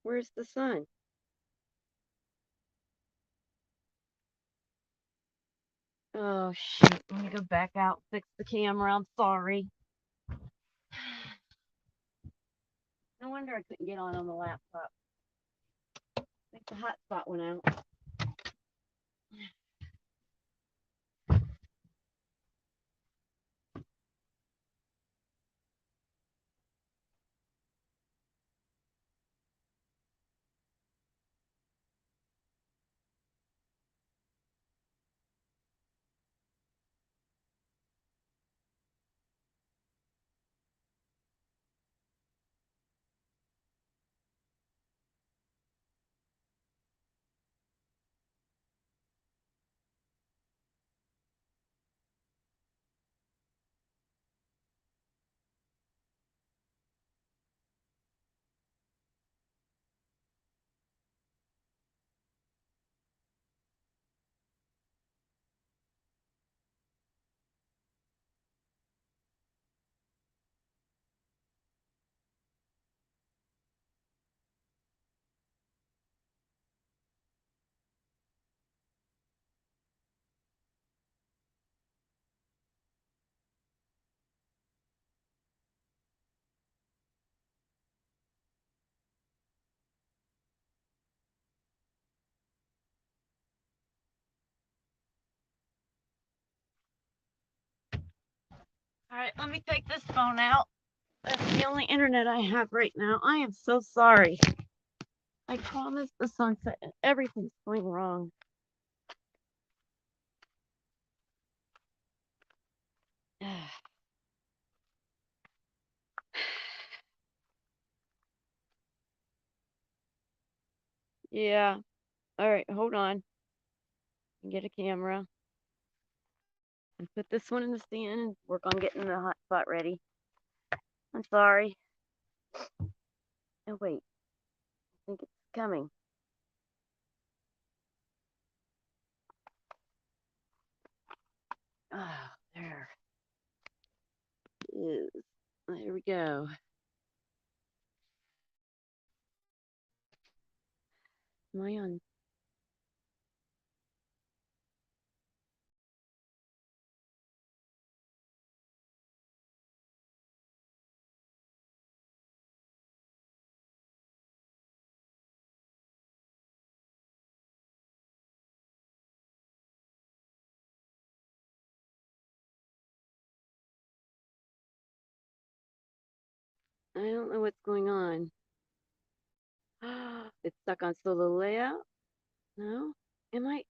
Where's the sun? Oh, shoot. Let me go back out, fix the camera. I'm sorry. No wonder I couldn't get on the laptop. I think the hotspot went out. All right, let me take this phone out. That's the only internet I have right now. I am so sorry. I promised the sunset and everything's going wrong. Yeah. All right, hold on. Get a camera and put this one in the stand and work on getting the hot spot ready. I'm sorry. Oh, wait. I think it's coming. Oh, there it is. There we go. Am I on? I don't know what's going on. It's stuck on solo layout. No? Am I?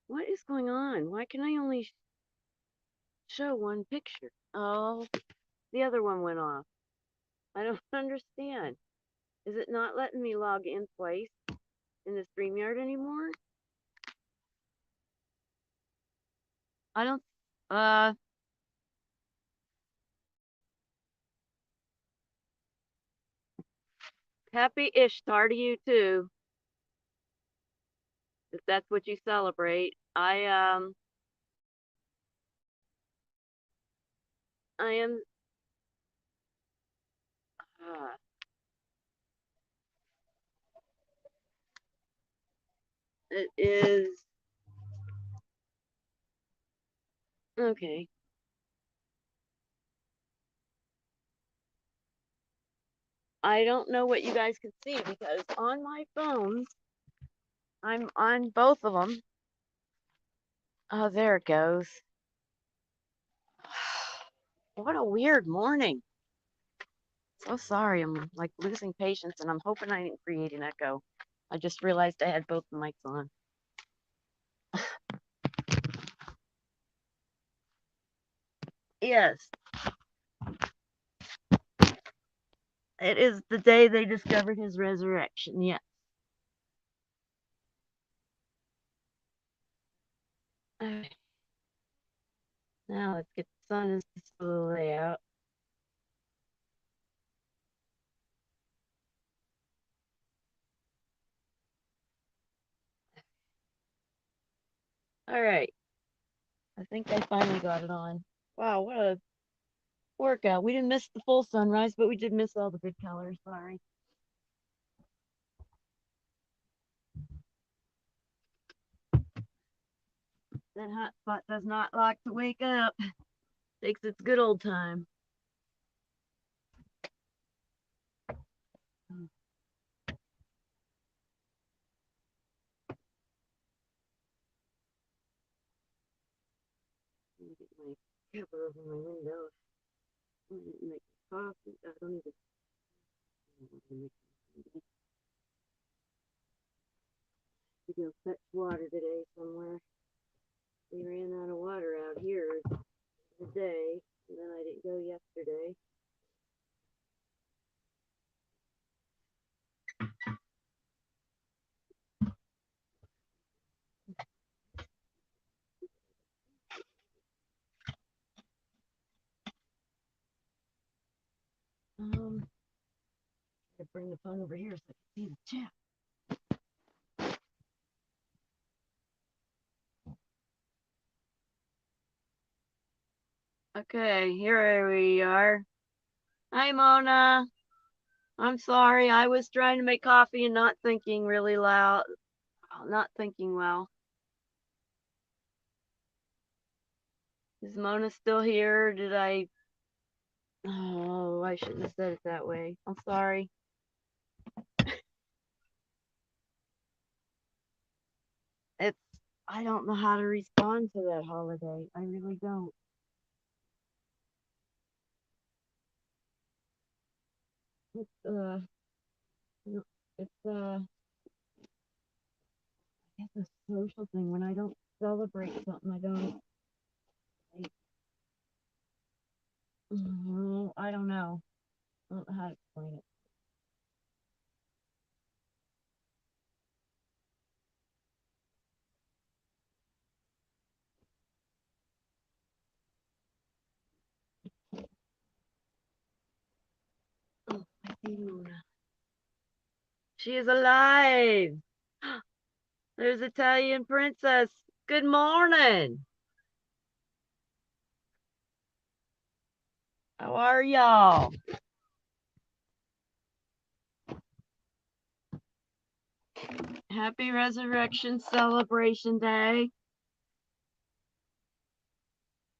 What is going on? Why can I only show one picture? Oh, the other one went off. I don't understand. Is it not letting me log in twice in the StreamYard anymore? I don't. Uh, Happy Ishtar to you too, if that's what you celebrate. I am. Uh, it is okay. I don't know what you guys can see because on my phones, I'm on both of them. Oh, there it goes. What a weird morning. So sorry. I'm like losing patience and I'm hoping I didn't create an echo. I just realized I had both the mics on. Yes, it is the day they discovered his resurrection. Yes. Okay. Now let's get the sun and the layout. All right. I think I finally got it on. Wow, what a workout. We didn't miss the full sunrise, but we did miss all the good colors. Sorry. That hot spot does not like to wake up. Takes its good old time. Let me get my cover over my window. I didn't make coffee. I don't even make to go fetch water today somewhere. We ran out of water out here today, and then I didn't go yesterday. I bring the phone over here so I can see the chat. Okay, here we are. Hi, Mona. I'm sorry. I was trying to make coffee and not thinking really loud. Not thinking well. Is Mona still here? Did I? Oh, I shouldn't have said it that way. I'm sorry. It's, I don't know how to respond to that holiday. I really don't. It's, it's, I guess a social thing. When I don't celebrate something, I don't, I don't know. I don't know how to explain it. Oh, I see Mona. She is alive. There's Italian Princess. Good morning. How are y'all? Happy Resurrection Celebration Day.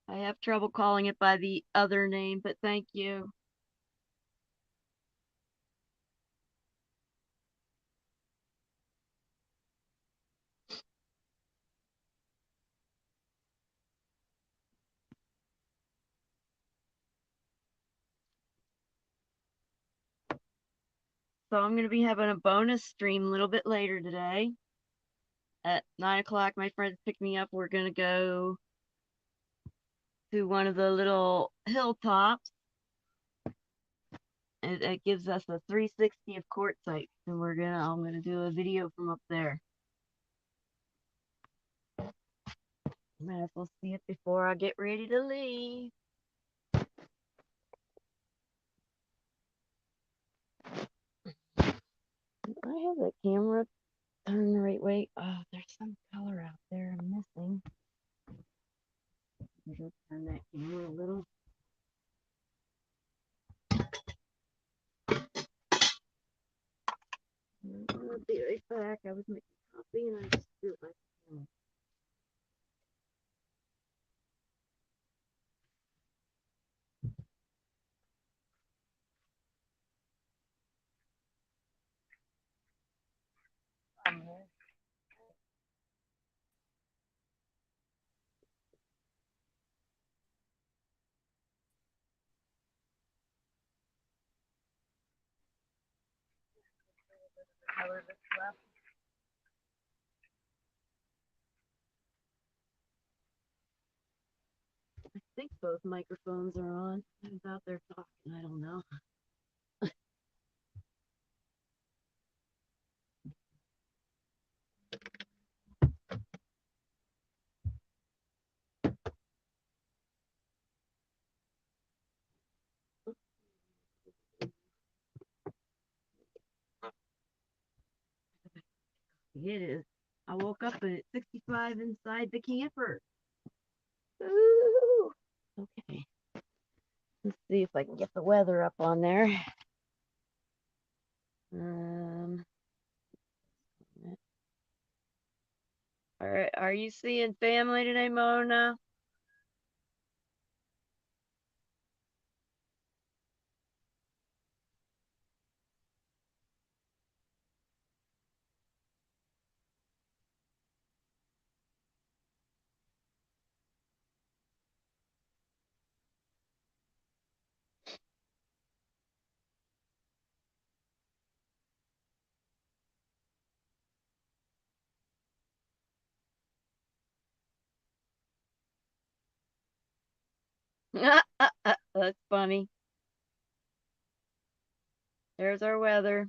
I have trouble calling it by the other name, but thank you. So I'm going to be having a bonus stream a little bit later today. At 9 o'clock, my friends pick me up. We're going to go to one of the little hilltops. It gives us a 360 of quartzite, and I'm gonna do a video from up there. Might as well see it before I get ready to leave. I have the camera turned the right way. Oh, there's some color out there I'm missing. Just turn that camera a little. I'll be right back. I was making coffee and I just threw my camera. I think both microphones are on. I was out there talking. I don't know. It is. I woke up and it's 65 inside the camper. Ooh. Okay. Let's see if I can get the weather up on there. Um, Are you seeing family today, Mona? That's funny. There's our weather.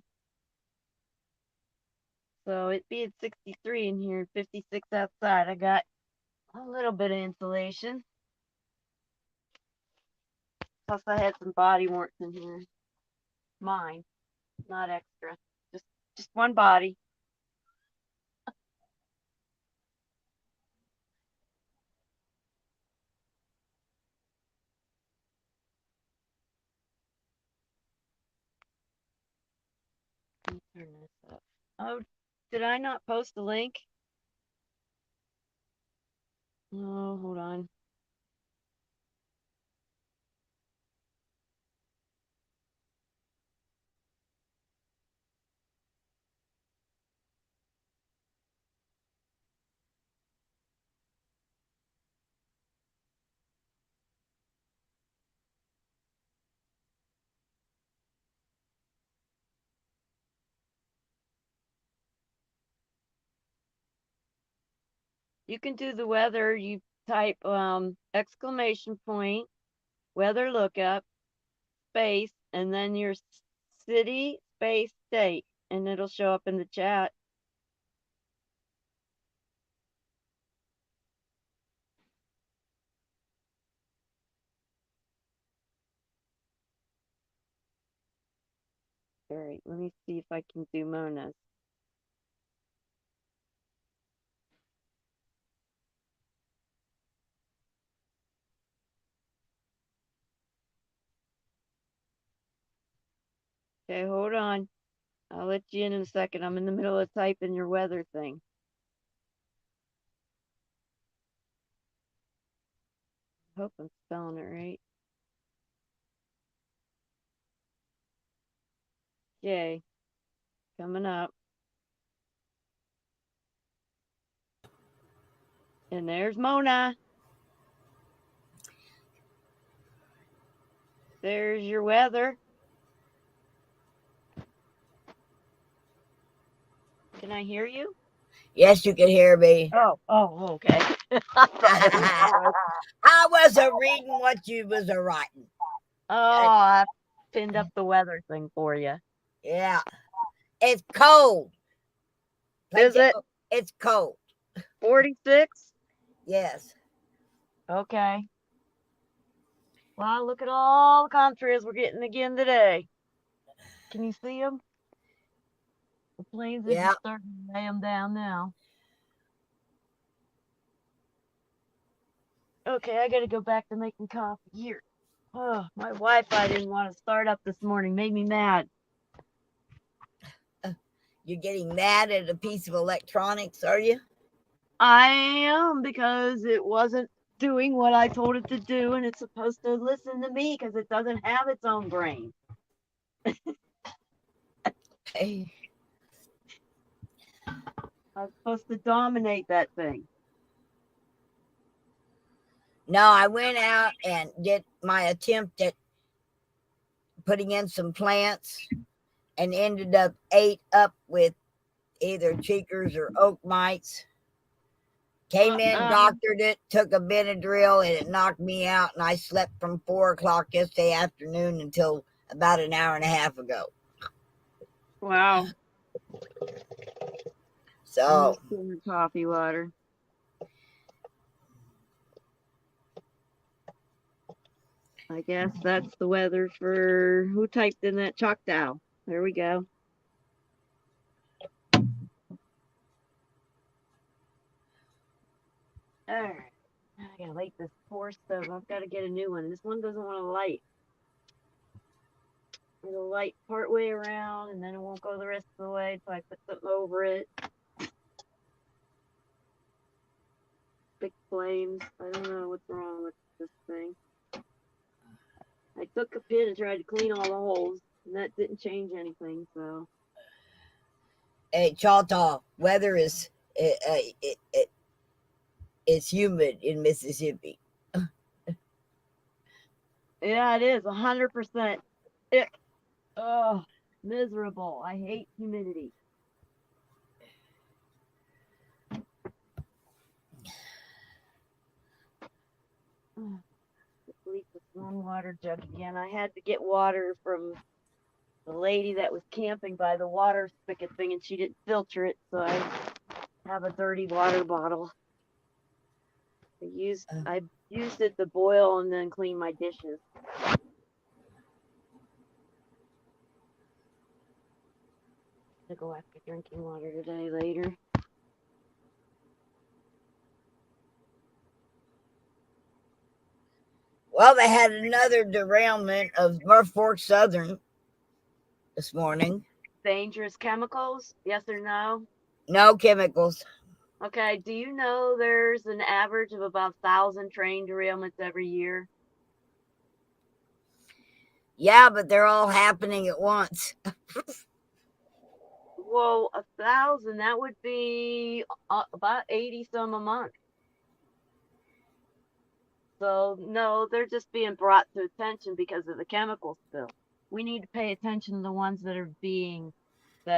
So it being 63 in here, 56 outside. I got a little bit of insulation. Plus I had some body warmth in here. Mine, not extra. Just one body. Let me turn this up. Oh, did I not post the link? Oh, hold on. You can do the weather. You type exclamation point, weather lookup, space, and then your city, space, state, and it'll show up in the chat. All right, let me see if I can do Mona's. Okay, hold on. I'll let you in a second. I'm in the middle of typing your weather thing. Hope I'm spelling it right. Yay. Coming up. And there's Mona. There's your weather. Can I hear you? Yes, you can hear me. Oh, okay. I wasn't reading what you was writing. Oh, I pinned up the weather thing for you. Yeah. It's cold. Is it? It's cold. 46? Yes. Okay. Well, look at all the contrails we're getting again today. Can you see them? The planes are just starting to lay them down now. Okay, I gotta go back to making coffee here. Oh, my Wi-Fi didn't want to start up this morning. Made me mad. You're getting mad at a piece of electronics, are you? I am, because it wasn't doing what I told it to do, and it's supposed to listen to me because it doesn't have its own brain. Hey. I was supposed to dominate that thing. No, I went out and did my attempt at putting in some plants and ended up ate up with either cheekers or oak mites. Came in, doctored it, took a Benadryl, and it knocked me out, and I slept from 4 o'clock yesterday afternoon until about an hour and a half ago. Wow. So coffee water. I guess that's the weather for who typed in that Choctaw. There we go. All right. I gotta light this poor stove. I've got to get a new one. This one doesn't want to light. It'll light part way around and then it won't go the rest of the way, so I put something over it. big flames. I don't know what's wrong with this thing. I took a pin and tried to clean all the holes, and that didn't change anything, so. Hey, Choctaw, weather is it's humid in Mississippi. Yeah, it is 100%. Oh, miserable. I hate humidity. Leak this one water jug again. I had to get water from the lady that was camping by the water spigot thing, and she didn't filter it, so I have a dirty water bottle. I used it to boil and then clean my dishes. To go after drinking water today later. Well, they had another derailment of Murph Fork Southern this morning. Dangerous chemicals? Yes or no? No chemicals. Okay, do you know there's an average of about 1,000 train derailments every year? Yeah, but they're all happening at once. Well, 1,000, that would be about 80 some a month. So, no, they're just being brought to attention because of the chemical spill. We need to pay attention to the ones that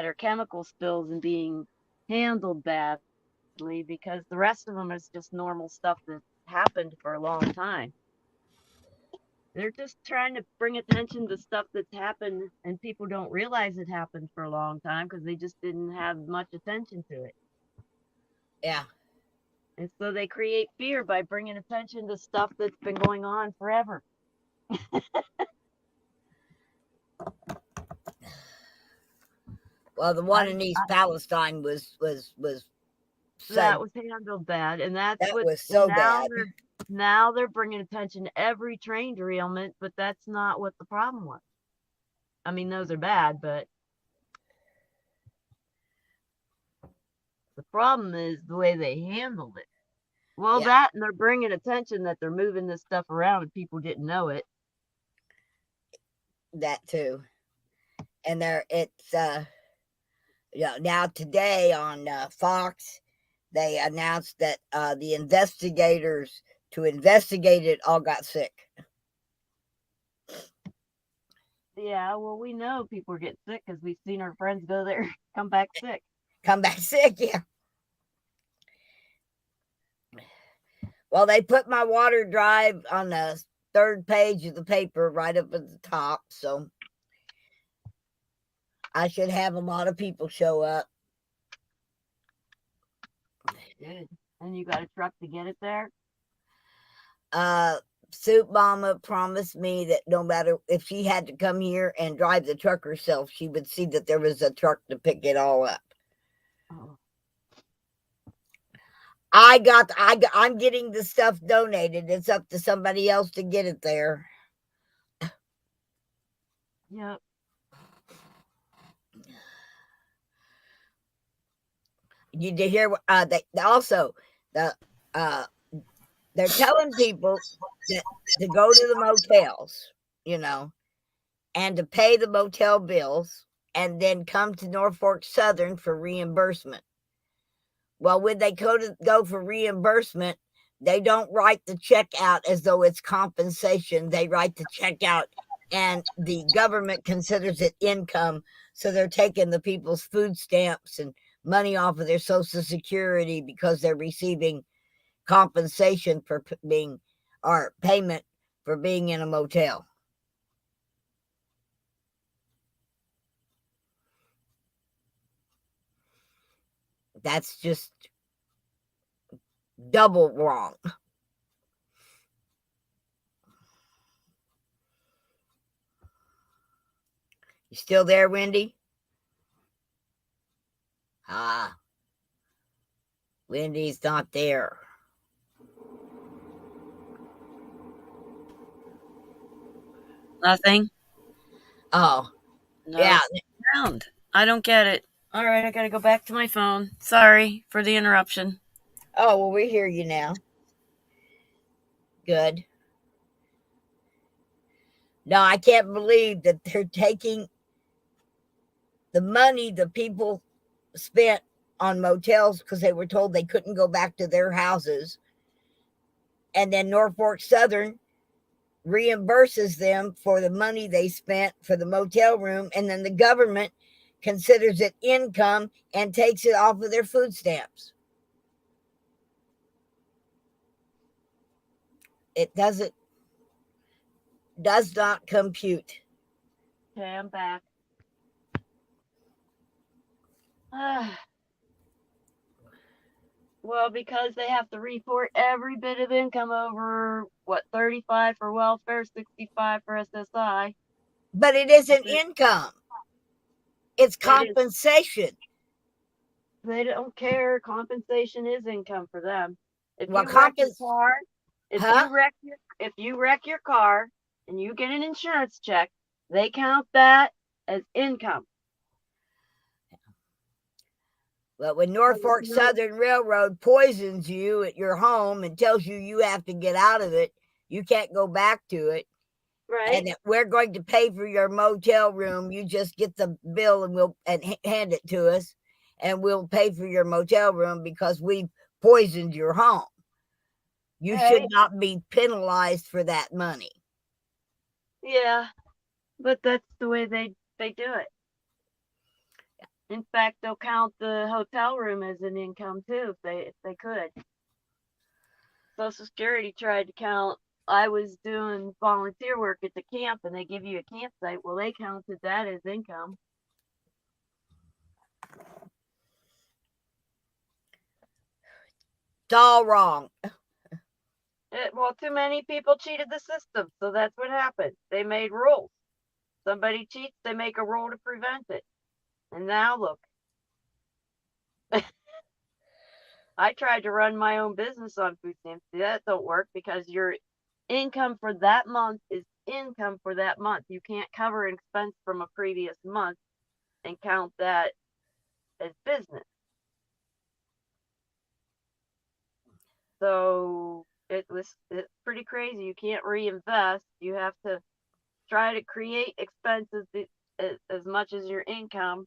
are chemical spills and being handled badly, because the rest of them is just normal stuff that's happened for a long time. They're just trying to bring attention to stuff that's happened, and people don't realize it happened for a long time because they just didn't have much attention to it. Yeah. And so they create fear by bringing attention to stuff that's been going on forever. Well, the one in East Palestine was that was handled bad, and that's that what was so now bad. now they're bringing attention to every train derailment, but that's not what the problem was. I mean, those are bad, but the problem is the way they handled it. Well, Yeah. that, and they're bringing attention that they're moving this stuff around and people didn't know it. That too. And it's now today on Fox, they announced that the investigators to investigate it all got sick. Yeah, well, we know people are getting sick because we've seen our friends go there, come back sick. Yeah. Well, they put my water drive on the third page of the paper right up at the top, so I should have a lot of people show up. Good. And you got a truck to get it there? Soup Mama promised me that no matter if she had to come here and drive the truck herself, she would see that there was a truck to pick it all up. Oh. I'm getting the stuff donated. It's up to somebody else to get it there. Yep. You did hear they also they're telling people that to go to the motels, and to pay the motel bills and then come to Norfolk Southern for reimbursement. Well, when they go for reimbursement, they don't write the check out as though it's compensation. They write the check out and the government considers it income. So they're taking the people's food stamps and money off of their Social Security because they're receiving compensation for being, or payment for being in a motel. That's just double wrong. You still there, Wendy? Wendy's not there. Nothing. Oh, No yeah. sound. I don't get it. All right, I gotta go back to my phone. Sorry for the interruption. Oh, well, we hear you now. Good. No, I can't believe that they're taking the money the people spent on motels because they were told they couldn't go back to their houses. And then Norfolk Southern reimburses them for the money they spent for the motel room. And then the government considers it income and takes it off of their food stamps. It does not compute. Okay, I'm back. Well, because they have to report every bit of income over, what, 35 for welfare, 65 for SSI. But it isn't income. It's It is. compensation. They don't care. Compensation is income for them. If Well, you wreck your car, Huh? if you wreck your car and you get an insurance check, they count that as income. But when Norfolk Southern Railroad poisons you at your home and tells you you have to get out of it, you can't go back to it. Right. And that we're going to pay for your motel room. You just get the bill and we'll hand it to us, and we'll pay for your motel room because we poisoned your home. You should not be penalized for that money. Yeah, but that's the way they do it. In fact, they'll count the hotel room as an income too if they could. Social Security tried to count. I was doing volunteer work at the camp, and they give you a campsite. Well, they counted that as income. It's all wrong. Well, too many people cheated the system, so that's what happened. They made rules. Somebody cheats, they make a rule to prevent it. And now look. I tried to run my own business on food stamps. That don't work because your income for that month is income for that month. You can't cover an expense from a previous month and count that as business. So it's pretty crazy. You can't reinvest. You have to try to create expenses as much as your income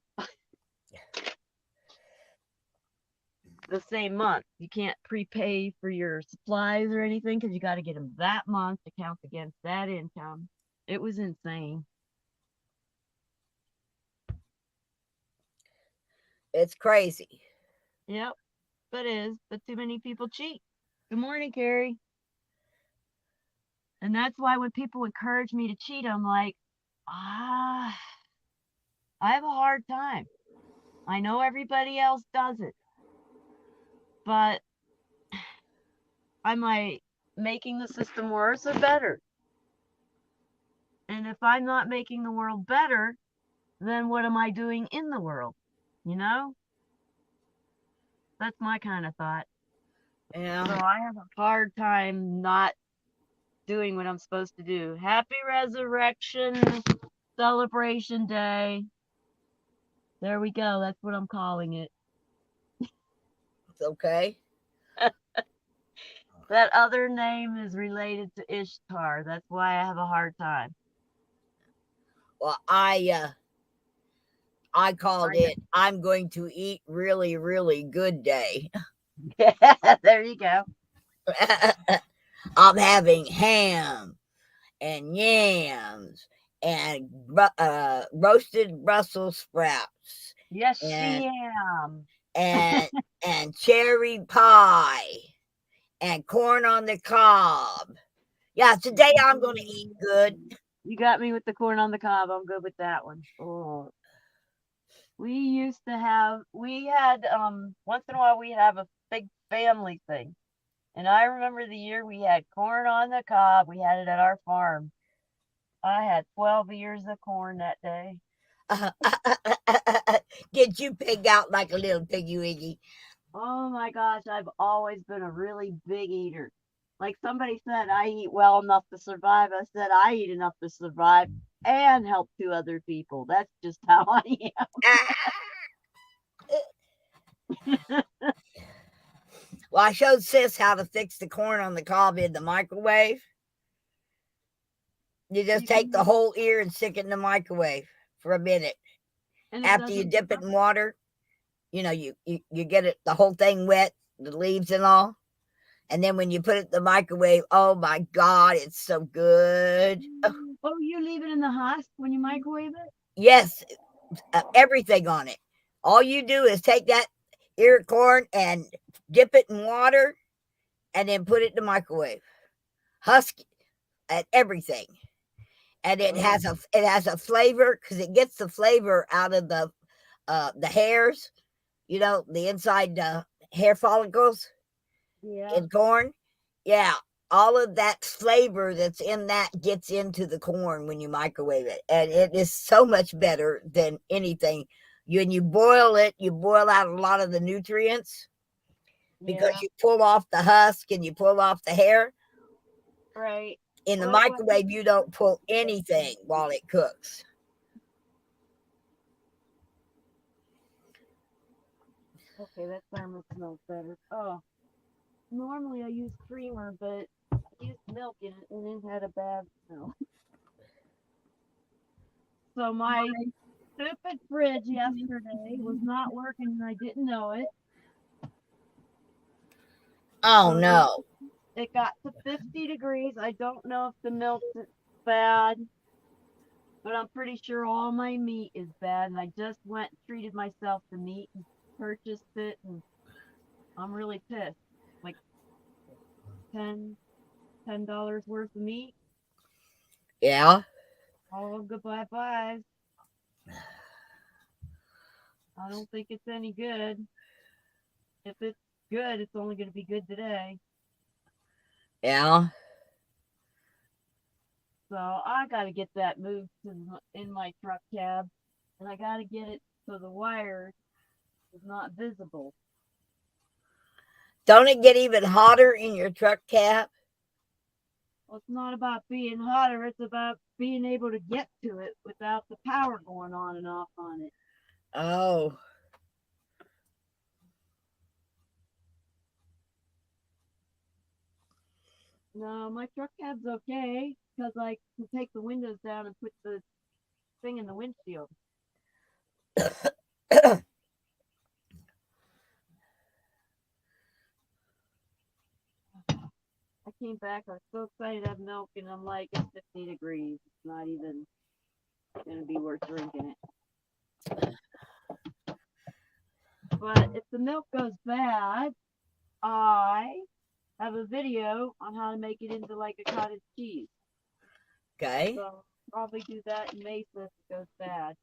the same month. You can't prepay for your supplies or anything because you got to get them that month to count against that income. It was insane. It's crazy. Yep, it is. But too many people cheat. Good morning, Carrie. And that's why when people encourage me to cheat, I'm like, I have a hard time. I know everybody else does it, but am I making the system worse or better? And if I'm not making the world better, then what am I doing in the world? You know? That's my kind of thought. Yeah. So I have a hard time not doing what I'm supposed to do. Happy Resurrection Celebration Day. There we go. That's what I'm calling it. It's okay. That other name is related to Ishtar. That's why I have a hard time. Well, I called it I'm going to eat really, really good day. Yeah, there you go. I'm having ham and yams and roasted Brussels sprouts. Yes, and, she am. and cherry pie and corn on the cob. Yeah, today I'm going to eat good. You got me with the corn on the cob. I'm good with that one. Oh. We had once in a while we have a big family thing. And I remember the year we had corn on the cob. We had it at our farm. I had 12 ears of corn that day. Did you pig out like a little piggy wiggy? Oh my gosh, I've always been a really big eater. Like somebody said, I eat well enough to survive. I said, I eat enough to survive and help 2 other people. That's just how I am. Well, I showed Sis how to fix the corn on the cob in the microwave. You just take the whole ear and stick it in the microwave for a minute. And After you dip it in water, you know, you get it, the whole thing wet, the leaves and all. And then when you put it in the microwave, oh my God, it's so good. Oh, you leave it in the husk when you microwave it? Yes, everything on it. All you do is take that ear of corn and dip it in water and then put it in the microwave. Husk and everything. And it has a flavor because it gets the flavor out of the hairs, you know, the inside hair follicles in corn. Yeah, all of that flavor that's in that gets into the corn when you microwave it, and it is so much better than anything. When you boil it, you boil out a lot of the nutrients because you pull off the husk and you pull off the hair. Right. In the microwave, you don't pull anything while it cooks. Okay, that thermos smells better. Oh, normally I use creamer, but I used milk in it and it had a bad smell. So my stupid fridge yesterday was not working and I didn't know it. Oh no. It got to 50 degrees. I don't know if the milk's bad, but I'm pretty sure all my meat is bad. And I just went and treated myself to meat and purchased it. And I'm really pissed. Like $10 worth of meat. Yeah. All goodbye buys. I don't think it's any good. If it's good, it's only going to be good today. Yeah. So I got to get that moved in my truck cab, and I got to get it so the wire is not visible. Don't it get even hotter in your truck cab? Well, it's not about being hotter. It's about being able to get to it without the power going on and off on it. Oh. No, my truck cab's okay because I can take the windows down and put the thing in the windshield. I came back, I was so excited to have milk, and I'm like, it's 50 degrees. It's not even going to be worth drinking it. But if the milk goes bad, I have a video on how to make it into like a cottage cheese. Okay. So I'll probably do that in Mesa if it goes bad.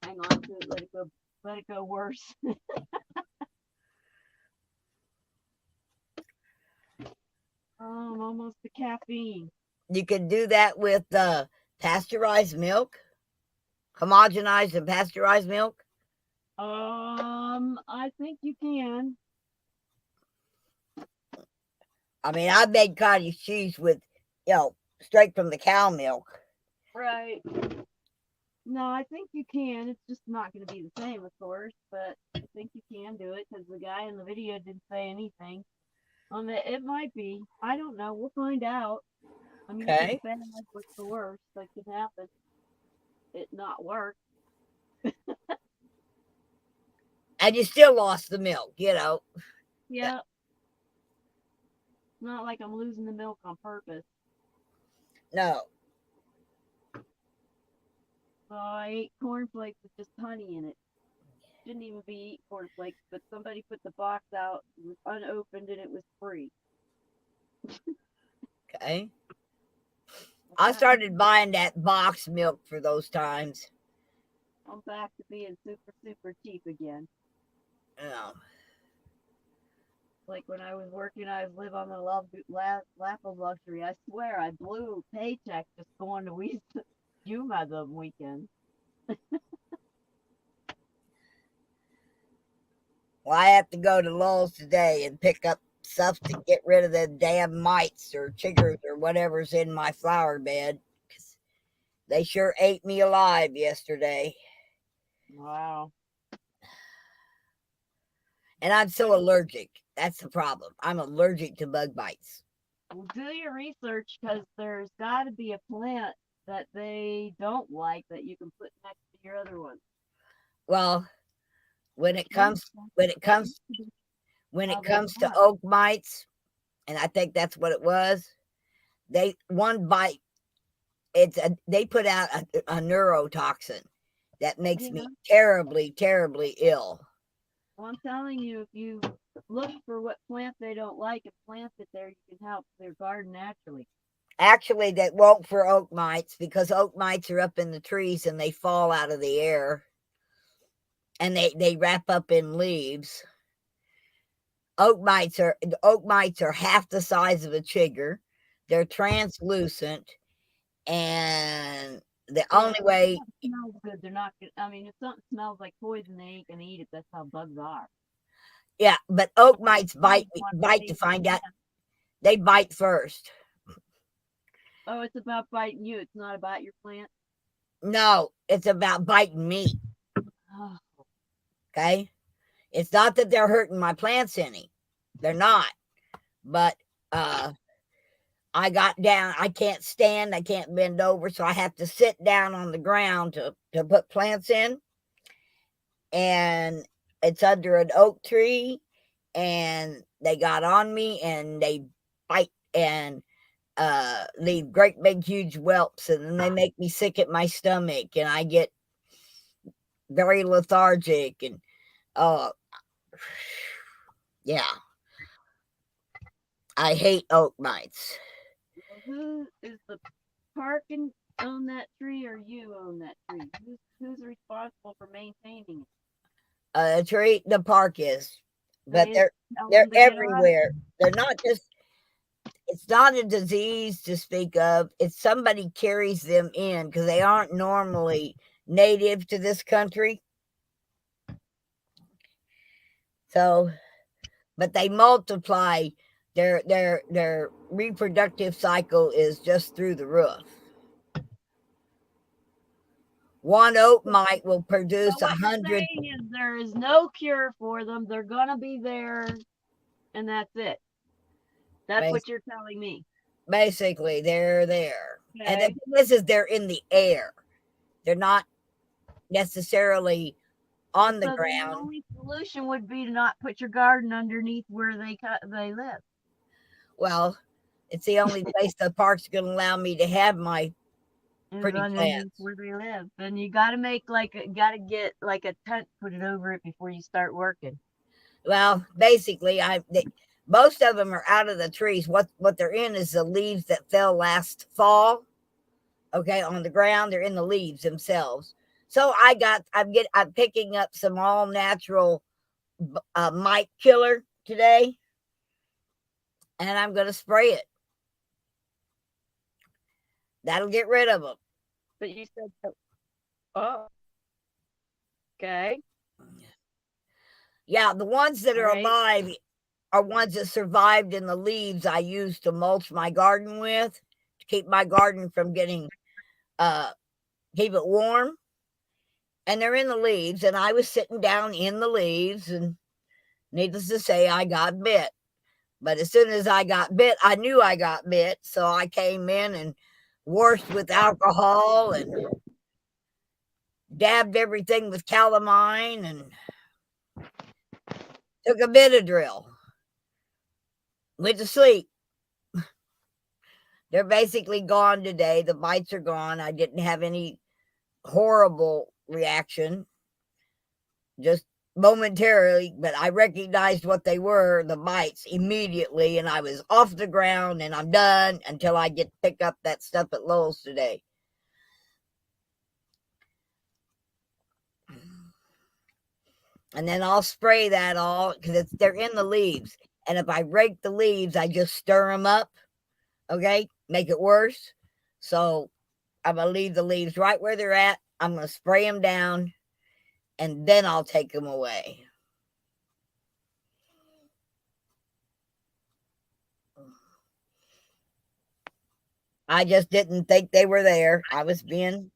Hang on to it, let it go worse. I'm almost to caffeine. You can do that with pasteurized milk, homogenized and pasteurized milk. I think you can. I mean, I made cottage cheese with, you know, straight from the cow milk. Right. No, I think you can. It's just not going to be the same, of course, but I think you can do it because the guy in the video didn't say anything. It might be. I don't know. We'll find out. I mean, if it's bad, what's the worst that could happen? It not work. And you still lost the milk, you know. Yeah. Not like I'm losing the milk on purpose. No. So I ate cornflakes with just honey in it. Didn't even be cornflakes, but somebody put the box out, it was unopened, and it was free. Okay. I started buying that box milk for those times. I'm back to being super, super cheap again. Yeah. Like when I was working, I lived on the lap of luxury. I swear, I blew a paycheck just going to Yuma the weekend. Well, I have to go to Lowe's today and pick up stuff to get rid of the damn mites or chiggers or whatever's in my flower bed. They sure ate me alive yesterday. Wow. And I'm so allergic. That's the problem. I'm allergic to bug bites. Well, do your research because there's got to be a plant that they don't like that you can put next to your other one. Well, when it Yeah, comes when it that used comes to be when how it they comes to are. oak mites, and I think that's what it was. One bite, they put out a neurotoxin that makes Yeah. me terribly, terribly ill. Well, I'm telling you, if you look for what plant they don't like and plant it there, you can help their garden naturally. Actually, that won't for oak mites because oak mites are up in the trees and they fall out of the air and they wrap up in leaves. Oak mites are half the size of a chigger. They're translucent, and the Yeah, only but if way, something smells good, they're not gonna. I mean, if something smells like poison, they ain't gonna eat it. That's how bugs are. yeah, but oak mites Bugs bite want to bite to save the find out. plant. They bite first. Oh, it's about biting you. It's not about your plant. No, it's about biting me. Oh, Okay, it's not that they're hurting my plants any. They're not. But I got down. I can't stand. I can't bend over, so I have to sit down on the ground to put plants in. And it's under an oak tree, and they got on me, and they bite and leave great big huge whelps, and then they make me sick at my stomach, and I get very lethargic, and oh yeah, I hate oak mites. well, who is the park and own that tree, or you own that tree? Who's responsible for maintaining it? The park is, but They tell they're them to get on it. everywhere. They're not just. It's not a disease to speak of. It's somebody carries them in because they aren't normally native to this country. So, but they multiply. Their reproductive cycle is just through the roof. One oak mite will So produce what you're 100. saying is there is no cure for them. They're gonna be there, and that's it. That's what you're telling me. Basically, they're there. And the Okay. thing is they're in the air. They're not necessarily on the So then the ground. only solution would be to not put your garden underneath where they live. Well, it's the only place the park's going to allow me to have my Is pretty underneath plants. where they live. Then you gotta gotta get like a tent, put it over it before you start working. Well, basically, most of them are out of the trees. What they're in is the leaves that fell last fall. Okay, on the ground, they're in the leaves themselves. So I'm picking up some all natural mite killer today, and I'm going to spray it. That'll get rid of them. But you said, oh, okay. Yeah, the ones that are Right. alive are ones that survived in the leaves I used to mulch my garden with to keep my garden from getting keep it warm. And they're in the leaves, and I was sitting down in the leaves, and needless to say, I got bit. But as soon as I got bit, I knew I got bit, so I came in and washed with alcohol and dabbed everything with calamine and took a Benadryl. Went to sleep. They're basically gone today. The bites are gone. I didn't have any horrible reaction, just momentarily, but I recognized what they were, the bites, immediately, and I was off the ground, and I'm done until I get to pick up that stuff at Lowe's today. And then I'll spray that all because they're in the leaves. And if I rake the leaves, I just stir them up. Okay, make it worse. So I'm gonna leave the leaves right where they're at. I'm gonna spray them down, and then I'll take them away. I just didn't think they were there. I was being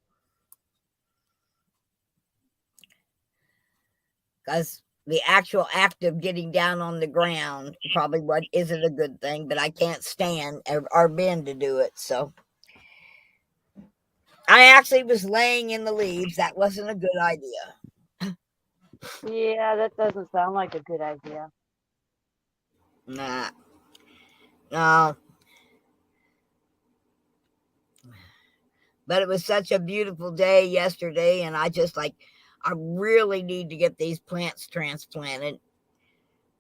because the actual act of getting down on the ground probably what isn't a good thing, but I can't stand or bend to do it. So I actually was laying in the leaves. That wasn't a good idea. Yeah, that doesn't sound like a good idea. Nah. No. But it was such a beautiful day yesterday, and I really need to get these plants transplanted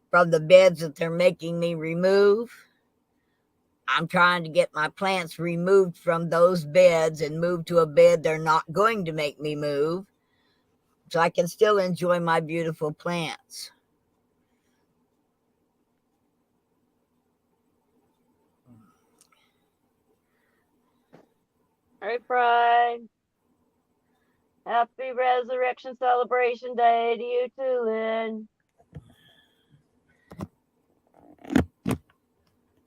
from the beds that they're making me remove. I'm trying to get my plants removed from those beds and moved to a bed they're not going to make me move, so I can still enjoy my beautiful plants. All right, Brian. Happy Resurrection Celebration Day to you too, Lynn.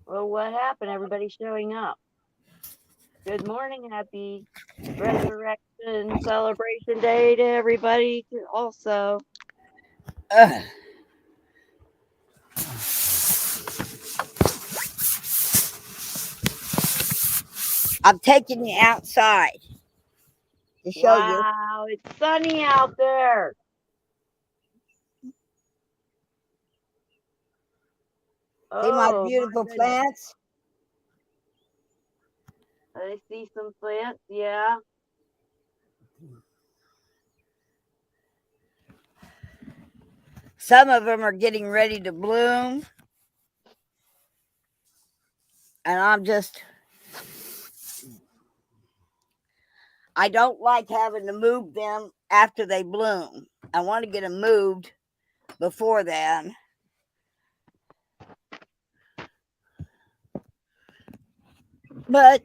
Well, what happened? Everybody's showing up. Good morning. Happy Resurrection Celebration Day to everybody too also. Ugh. I'm taking you outside to show you. Wow, it's sunny out there. See my Oh, beautiful goodness. plants? I see some plants, yeah. Some of them are getting ready to bloom. And I don't like having to move them after they bloom. I want to get them moved before then. But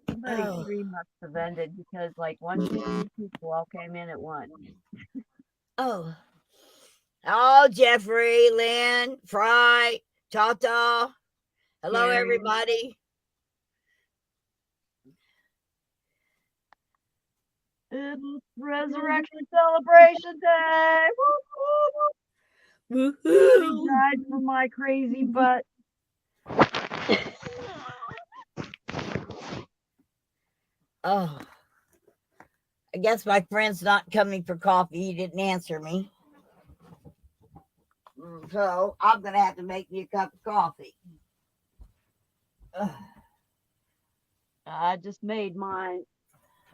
Somebody's dream must have ended because like 1, 2, 3 people all came in at once. oh, Jeffrey, Lynn, Fry, Tata. Hello, Carrie. everybody. It's Resurrection Celebration Day. Woo, woo, woo. Somebody died for my crazy butt. Oh, I guess my friend's not coming for coffee. He didn't answer me. So I'm going to have to make me a cup of coffee. Ugh. I just made mine.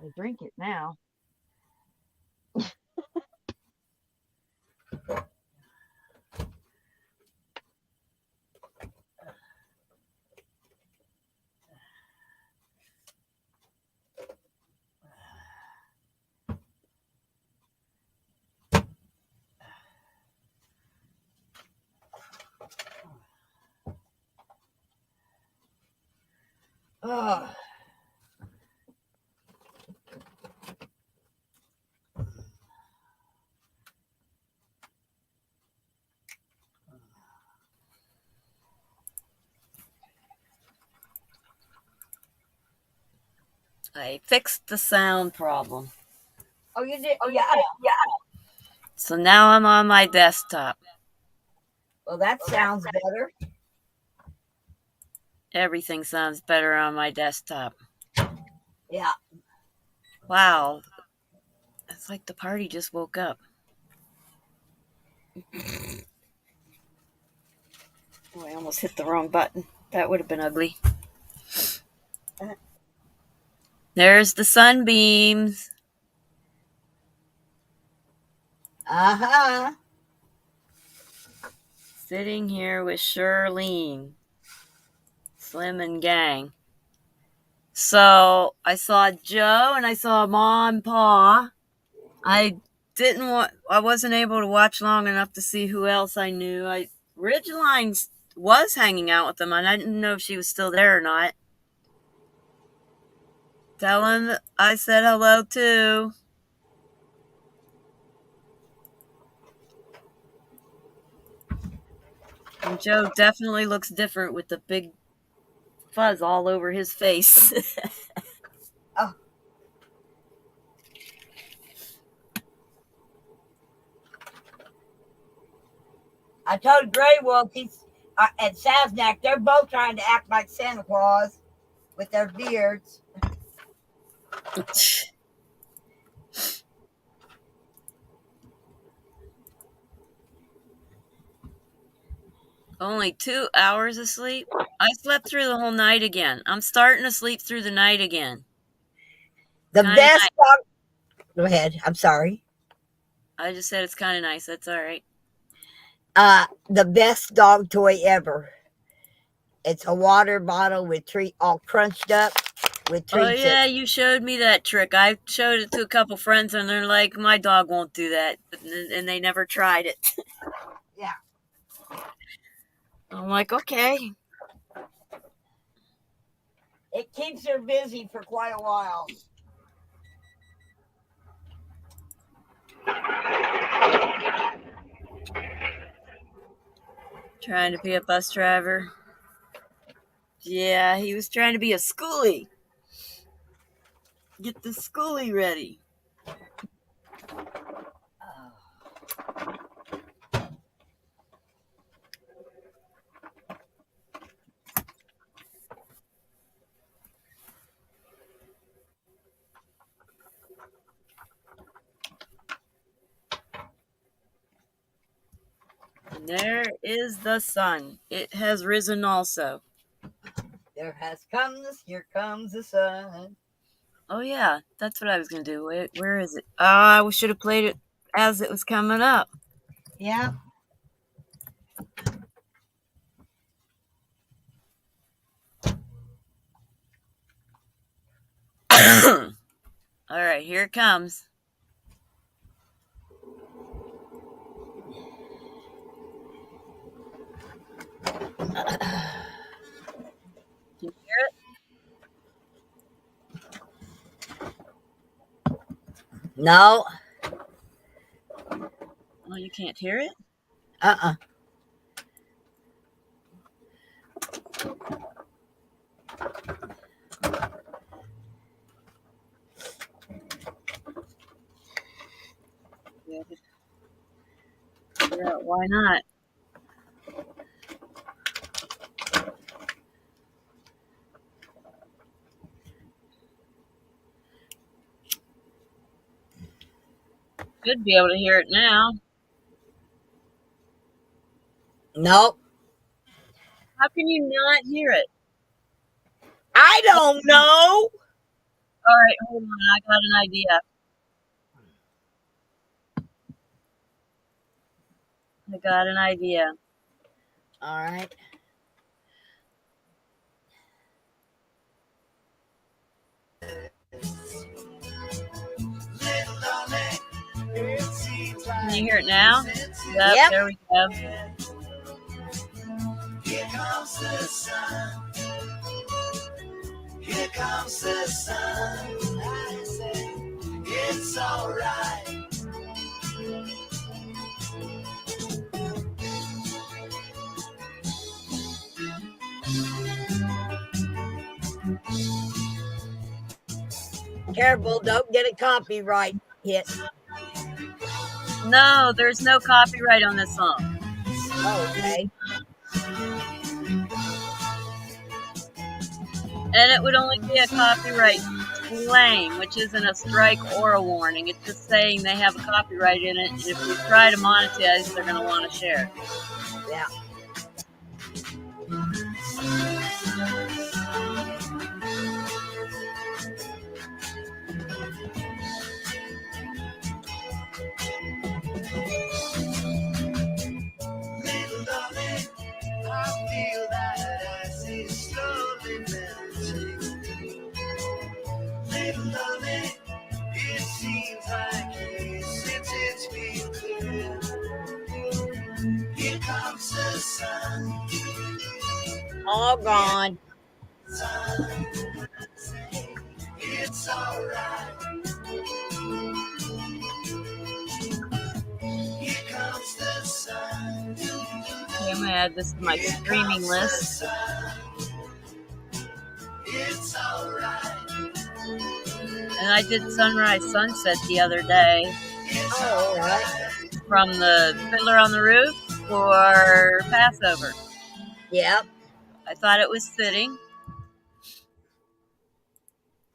I drink it now. Oh. I fixed the sound problem. Oh, you did? Oh, yeah. So now I'm on my desktop. Well, that sounds better. Everything sounds better on my desktop. Yeah. Wow. It's like the party just woke up. Oh, I almost hit the wrong button. That would have been ugly. There's the sunbeams. Uh-huh. Sitting here with Shirlene, Slim and gang. So I saw Joe and I saw Mom and Pa. I wasn't able to watch long enough to see who else I knew. Ridgeline was hanging out with them, and I didn't know if she was still there or not. Tell him I said hello too. And Joe definitely looks different with the big fuzz all over his face. I told Grey Wolf and Saznak, they're both trying to act like Santa Claus with their beards. Only 2 hours of sleep? I slept through the whole night again. I'm starting to sleep through the night again. The Kinda best dog. Go ahead. I'm sorry. I just said it's kind of nice. That's all right. The best dog toy ever. It's a water bottle with treat all crunched up with treats. Oh yeah, you showed me that trick. I showed it to a couple friends, and they're like, "My dog won't do that," and they never tried it. Yeah. I'm like, okay. It keeps her busy for quite a while. Trying to be a bus driver. Yeah, he was trying to be a schoolie. Get the schoolie ready. And there is the sun. It has risen also. Here comes the sun. Oh yeah, that's what I was gonna do. Where is it? I should have played it as it was coming up. Yeah. All right, here it comes. Can you hear it? No. Oh, you can't hear it? Uh-uh. Yeah, why not? Should be able to hear it now. Nope. How can you not hear it? I don't know. All right, hold on. I got an idea. All right. Can you hear it now? Yep. There we go. Here comes the sun. Here comes the sun. I say it's all right. Careful, don't get a copyright hit. No, there's no copyright on this song. Okay. And it would only be a copyright claim, which isn't a strike or a warning. It's just saying they have a copyright in it, and if we try to monetize, they're going to want to share. Yeah. Little darling, I feel that ice is slowly melting. Little darling, it seems like since it's been clear. Here comes the sun. All gone. Sun. It's all right. Here comes the sun. Okay, I'm going to add this to my streaming list. It's alright. And I did Sunrise Sunset the other day Oh, all right. from the Fiddler on the Roof for Passover. Yep. I thought it was fitting.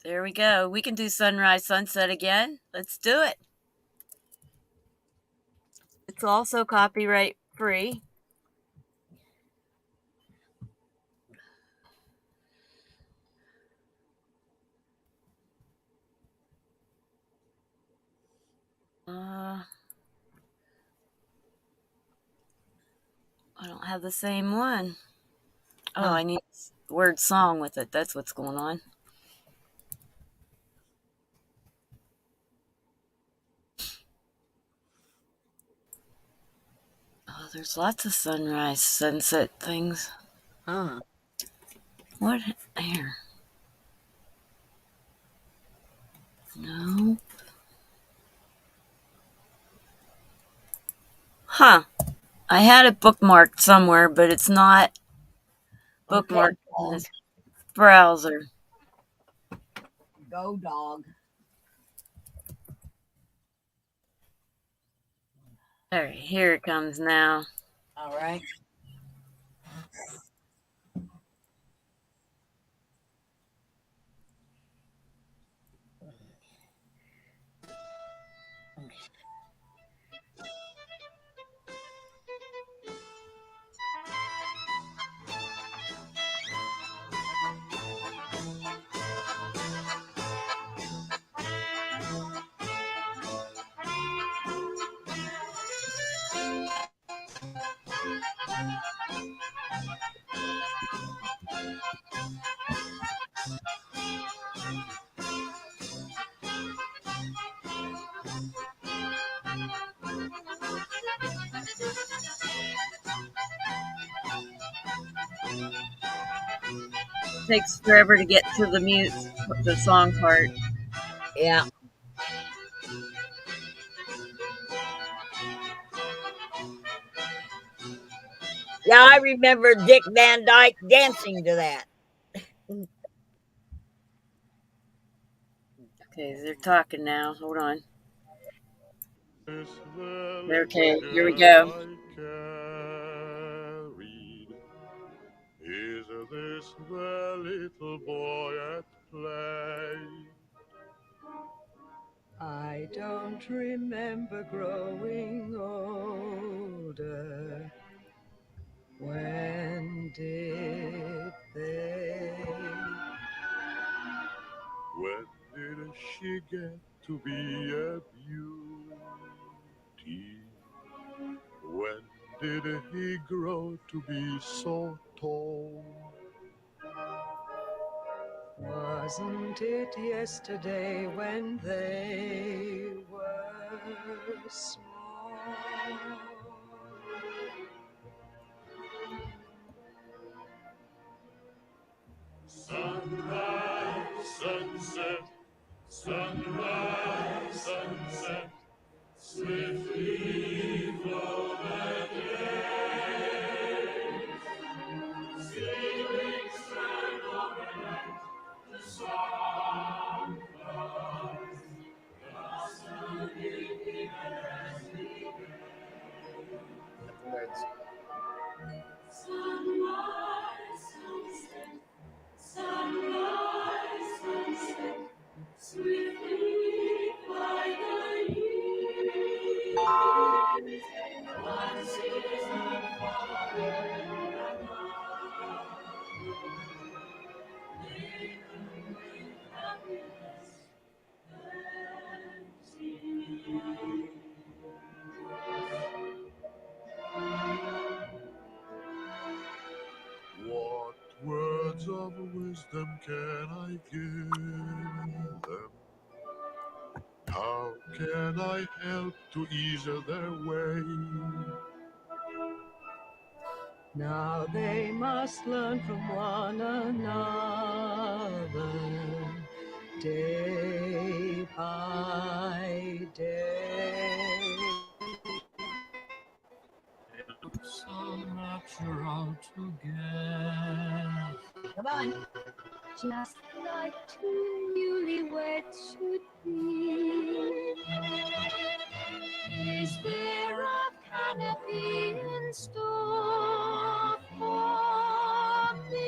There we go. We can do Sunrise Sunset again. Let's do it. It's also copyright free. I don't have the same one. Oh, I need the word song with it. That's what's going on. Oh, there's lots of sunrise, sunset things. Huh. What? Here. No. Huh. I had it bookmarked somewhere, but it's not bookmarked in this browser. Go dog. All right, here it comes now. All right. Takes forever to get to the song part. Yeah. Yeah, I remember Dick Van Dyke dancing to that. Okay, they're talking now. Hold on. Okay, here we go. Is this the little boy at play? I don't remember growing older. When did they? When did she get to be a beauty? When did he grow to be so tall? Wasn't it yesterday when they were small? Sunrise, sunset, sunrise, sunset, swiftly flow the days. Stealing strand overnight, the song flows, lost again as we go. Sunrise, sunset, sunrise, sunset, swiftly fly the years. One season following another, laden with happiness and tears. What words of wisdom can I give them? How can I help to ease their way? Now they must learn from one another, day by day. Some natural together. Come on. Just like two newlyweds should be. Is there a canopy in store for me?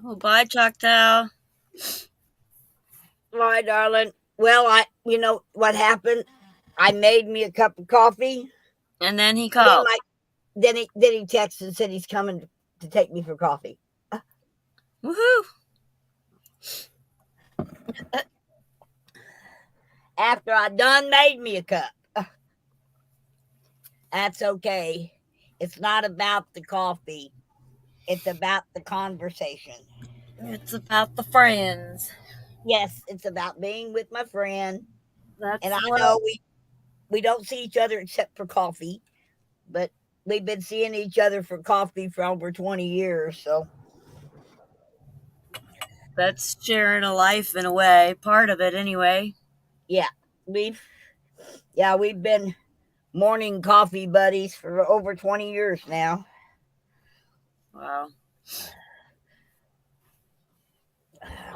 Oh, bye, Choctaw. All right, darling. Well, you know what happened? I made me a cup of coffee. And then he Then, called. then he texted and said he's coming to take me for coffee. Woohoo! After I done made me a cup. That's okay. It's not about the coffee. It's about the conversation. It's about the friends. Yes, it's about being with my friend. That's And I what know we don't see each other except for coffee, but we've been seeing each other for coffee for over 20 years. So that's sharing a life in a way, part of it anyway. yeah, we've been morning coffee buddies for over 20 years now. Wow.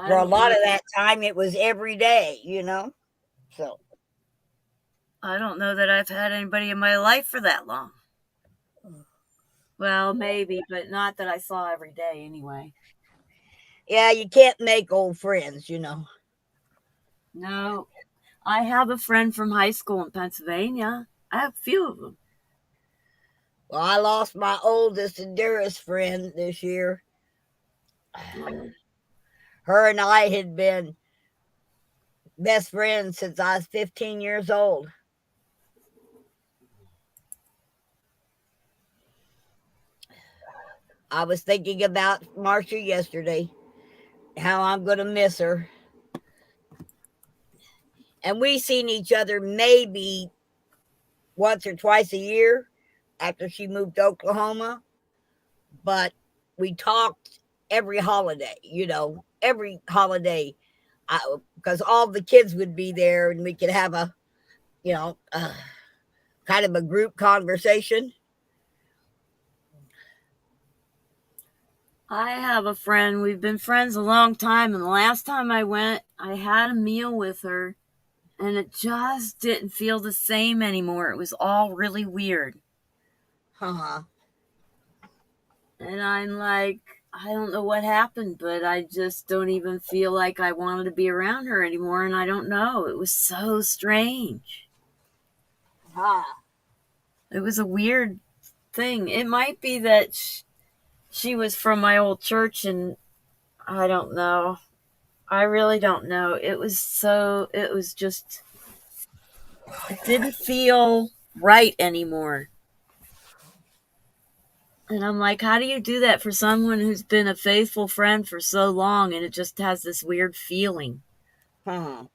For a lot of that time, it was every day, you know. So I don't know that I've had anybody in my life for that long. Well, maybe, but not that I saw every day anyway. yeah, you can't make old friends, you know. No, I have a friend from high school in Pennsylvania. I have a few of them. Well, I lost my oldest and dearest friend this year. Her and I had been best friends since I was 15 years old. I was thinking about Marcia yesterday, how I'm going to miss her. And we seen each other maybe once or twice a year after she moved to Oklahoma. But we talked every holiday, you know, every holiday, because all the kids would be there and we could have a, you know, kind of a group conversation. I have a friend. We've been friends a long time, and the last time I went, I had a meal with her, and it just didn't feel the same anymore. It was all really weird. Uh-huh. And I'm like, I don't know what happened, but I just don't even feel like I wanted to be around her anymore, and I don't know. It was so strange. It was a weird thing. It might be that she was from my old church, and I don't know. I really don't know. It didn't feel right anymore. And I'm like, how do you do that for someone who's been a faithful friend for so long and it just has this weird feeling? I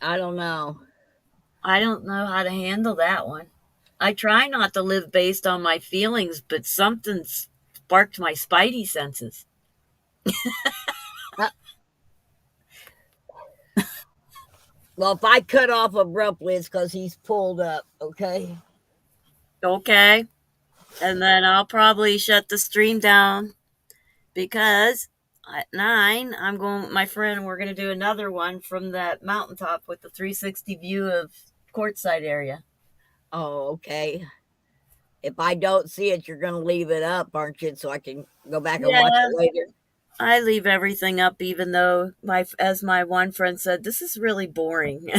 don't know. I don't know how to handle that one. I try not to live based on my feelings, but something sparked my spidey senses. Well, if I cut off abruptly, it's because he's pulled up, okay? Okay. And then I'll probably shut the stream down because at 9, I'm going with my friend. We're going to do another one from that mountaintop with the 360 view of Quartzsite area. Oh, okay. If I don't see it, you're going to leave it up, aren't you? So I can go back and watch it later. I leave everything up, even though as my one friend said, this is really boring.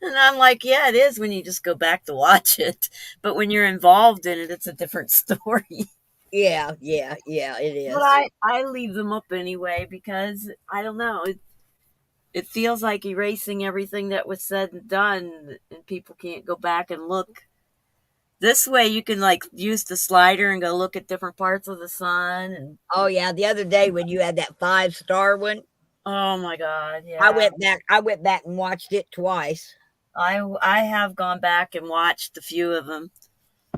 And I'm like, yeah, it is when you just go back to watch it. But when you're involved in it, it's a different story. Yeah, it is. But I leave them up anyway because I don't know. It feels like erasing everything that was said and done, and people can't go back and look. This way, you can like use the slider and go look at different parts of the sun. And Oh yeah, the other day when you had that 5-star one, oh my God, yeah. I went back and watched it twice. I have gone back and watched a few of them,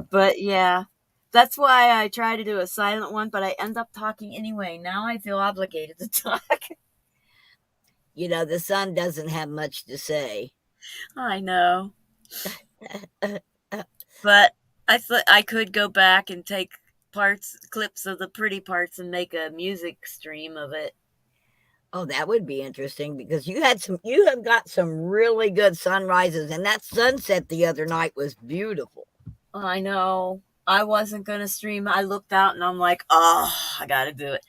but yeah, that's why I try to do a silent one. But I end up talking anyway. Now I feel obligated to talk. You know, the sun doesn't have much to say. I know. But I thought I could go back and take clips of the pretty parts and make a music stream of it. Oh, that would be interesting because you have got some really good sunrises, and that sunset the other night was beautiful. I know. I wasn't going to stream. I looked out and I'm like, oh, I got to do it.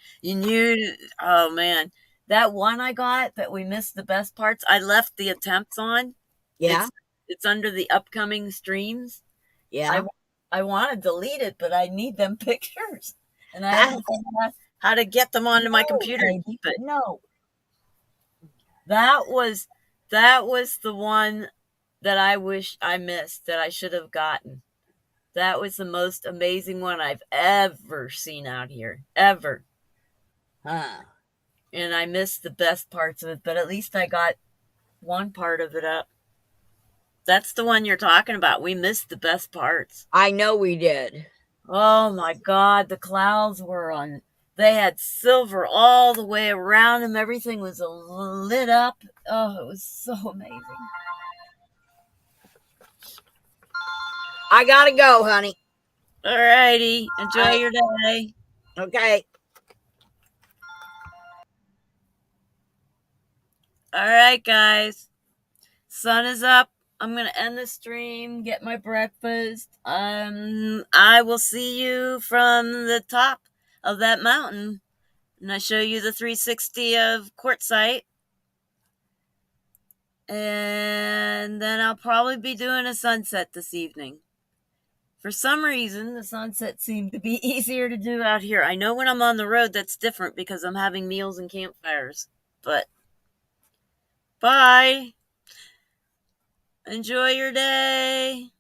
Oh man. That one I got that we missed the best parts, I left the attempts on. Yeah. It's under the upcoming streams. Yeah. I want to delete it, but I need them pictures. And I haven't figured out how to get them onto my computer and keep it. No. That was the one that I wish I missed, that I should have gotten. That was the most amazing one I've ever seen out here. Ever. Huh. And I missed the best parts of it, but at least I got one part of it up. That's the one you're talking about. We missed the best parts. I know we did. Oh my God, the clouds they had silver all the way around them. Everything was lit up. Oh, it was so amazing. I gotta go, honey. All righty. Enjoy your day. Okay. All right, guys. Sun is up. I'm going to end the stream, get my breakfast. I will see you from the top of that mountain. And I show you the 360 of Quartzsite. And then I'll probably be doing a sunset this evening. For some reason, the sunset seemed to be easier to do out here. I know when I'm on the road, that's different because I'm having meals and campfires. But bye. Enjoy your day.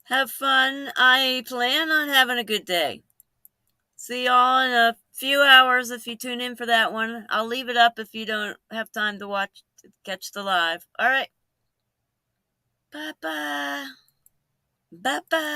Have fun. I plan on having a good day. See y'all in a few hours if you tune in for that one. I'll leave it up if you don't have time to catch the live. All right. Bye-bye. Bye-bye.